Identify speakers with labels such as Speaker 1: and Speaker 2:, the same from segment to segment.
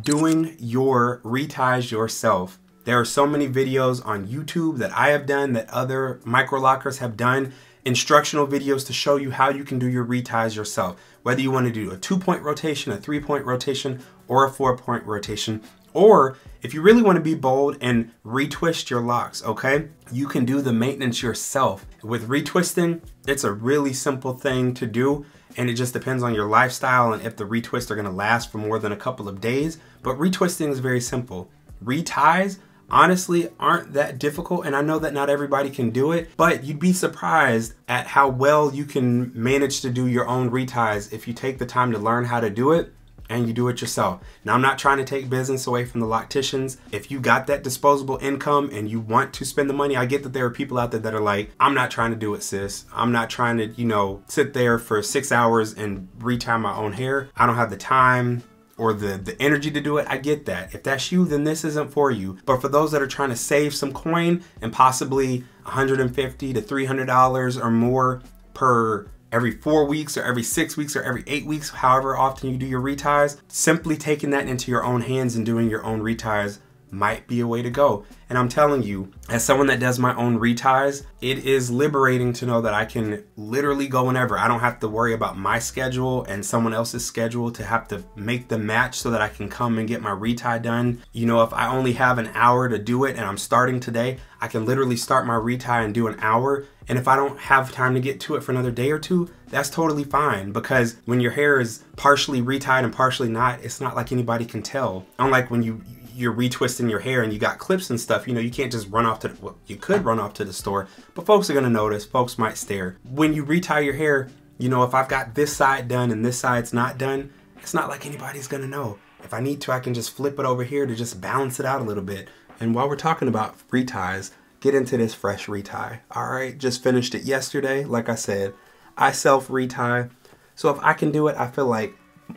Speaker 1: doing your reties yourself. There are so many videos on YouTube that I have done, that other microlockers have done, instructional videos to show you how you can do your reties yourself. Whether you want to do a 2-point rotation, a 3-point rotation, or a 4-point rotation, or if you really want to be bold and retwist your locks, okay? You can do the maintenance yourself. With retwisting, it's a really simple thing to do, and it just depends on your lifestyle and if the retwists are going to last for more than a couple of days. But retwisting is very simple. Reties honestly aren't that difficult, and I know that not everybody can do it, but you'd be surprised at how well you can manage to do your own reties if you take the time to learn how to do it and you do it yourself. Now, I'm not trying to take business away from the locticians. If you got that disposable income and you want to spend the money, I get that there are people out there that are like, I'm not trying to do it, sis. I'm not trying to, you know, sit there for 6 hours and retie my own hair. I don't have the time or the energy to do it. I get that. If that's you, then this isn't for you. But for those that are trying to save some coin and possibly $150 to $300 or more per every 4 weeks or every 6 weeks or every 8 weeks, however often you do your reties, simply taking that into your own hands and doing your own reties might be a way to go. And I'm telling you, as someone that does my own reties, it is liberating to know that I can literally go whenever. I don't have to worry about my schedule and someone else's schedule to have to make the match so that I can come and get my retie done. You know, if I only have an hour to do it and I'm starting today, I can literally start my retie and do an hour. And if I don't have time to get to it for another day or two, that's totally fine, because when your hair is partially retied and partially not, it's not like anybody can tell. Unlike when you're retwisting your hair and you got clips and stuff, you know, you can't just run off to the, well, you could run off to the store, but folks are gonna notice, folks might stare. When you retie your hair, you know, if I've got this side done and this side's not done, it's not like anybody's gonna know. If I need to, I can just flip it over here to just balance it out a little bit. And while we're talking about reties, get into this fresh retie. All right, just finished it yesterday. Like I said, I self retie. So if I can do it, I feel like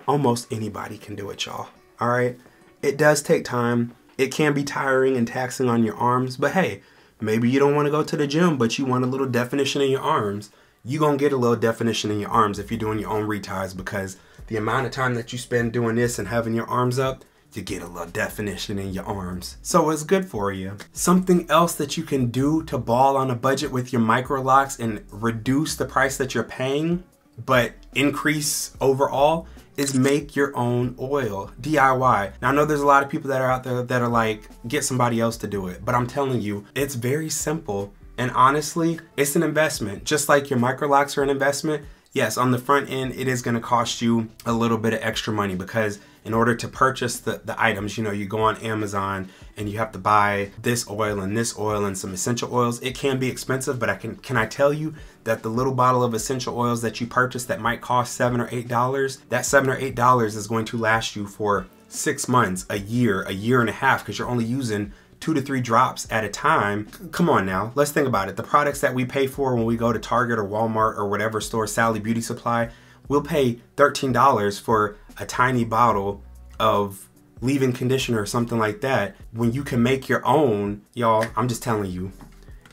Speaker 1: almost anybody can do it, y'all. All right. It does take time. It can be tiring and taxing on your arms, but hey, maybe you don't want to go to the gym, but you want a little definition in your arms. You're going to get a little definition in your arms if you're doing your own reties, because the amount of time that you spend doing this and having your arms up, you get a little definition in your arms. So it's good for you. Something else that you can do to ball on a budget with your Microlocs and reduce the price that you're paying, but increase overall, is make your own oil, DIY. Now I know there's a lot of people that are out there that are like, get somebody else to do it, but I'm telling you, it's very simple. And honestly, it's an investment. Just like your Microlocs are an investment, yes, on the front end, it is gonna cost you a little bit of extra money, because in order to purchase the items, you know, you go on Amazon and you have to buy this oil and some essential oils. It can be expensive, but can I tell you that the little bottle of essential oils that you purchase that might cost $7 or $8, that $7 or $8 is going to last you for 6 months, a year and a half, because you're only using 2 to 3 drops at a time. Come on now, let's think about it. The products that we pay for when we go to Target or Walmart or whatever store, Sally Beauty Supply, we'll pay $13 for a tiny bottle of leave-in conditioner or something like that. When you can make your own, y'all, I'm just telling you,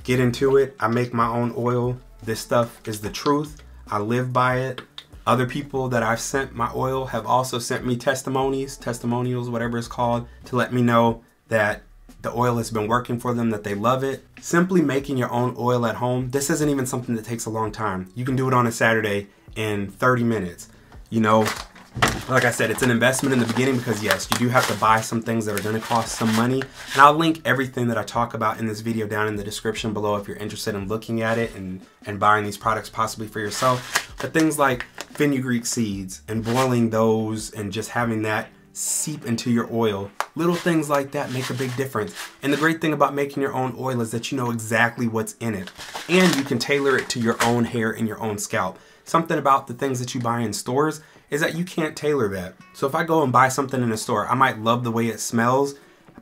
Speaker 1: get into it. I make my own oil. This stuff is the truth. I live by it. Other people that I've sent my oil have also sent me testimonials, whatever it's called, to let me know that the oil has been working for them, that they love it. Simply making your own oil at home, this isn't even something that takes a long time. You can do it on a Saturday in 30 minutes. You know, like I said, it's an investment in the beginning, because yes, you do have to buy some things that are gonna cost some money. And I'll link everything that I talk about in this video down in the description below if you're interested in looking at it and buying these products possibly for yourself. But things like fenugreek seeds and boiling those and just having that seep into your oil, little things like that make a big difference. And the great thing about making your own oil is that you know exactly what's in it, and you can tailor it to your own hair and your own scalp. Something about the things that you buy in stores is that you can't tailor that. So if I go and buy something in a store, I might love the way it smells,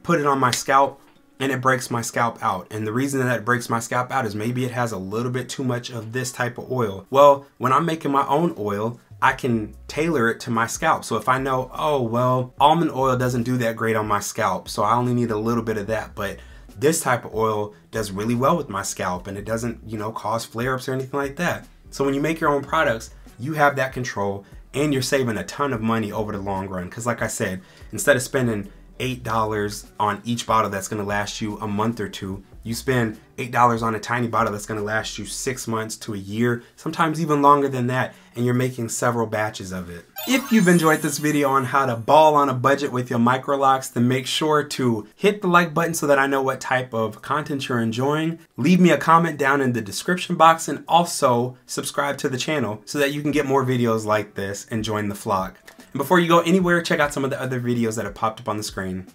Speaker 1: put it on my scalp, and it breaks my scalp out. And the reason that it breaks my scalp out is maybe it has a little bit too much of this type of oil. Well, when I'm making my own oil, I can tailor it to my scalp. So if I know, oh, well, almond oil doesn't do that great on my scalp, so I only need a little bit of that, but this type of oil does really well with my scalp, and it doesn't, you know, cause flare-ups or anything like that. So when you make your own products, you have that control. and you're saving a ton of money over the long run. Because like I said, instead of spending $8 on each bottle that's going to last you a month or two, you spend $8 on a tiny bottle that's going to last you 6 months to a year, sometimes even longer than that, and you're making several batches of it. If you've enjoyed this video on how to ball on a budget with your Microlocs, then make sure to hit the like button so that I know what type of content you're enjoying. Leave me a comment down in the description box, and also subscribe to the channel so that you can get more videos like this and join the flock. And before you go anywhere, check out some of the other videos that have popped up on the screen.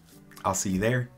Speaker 1: I'll see you there.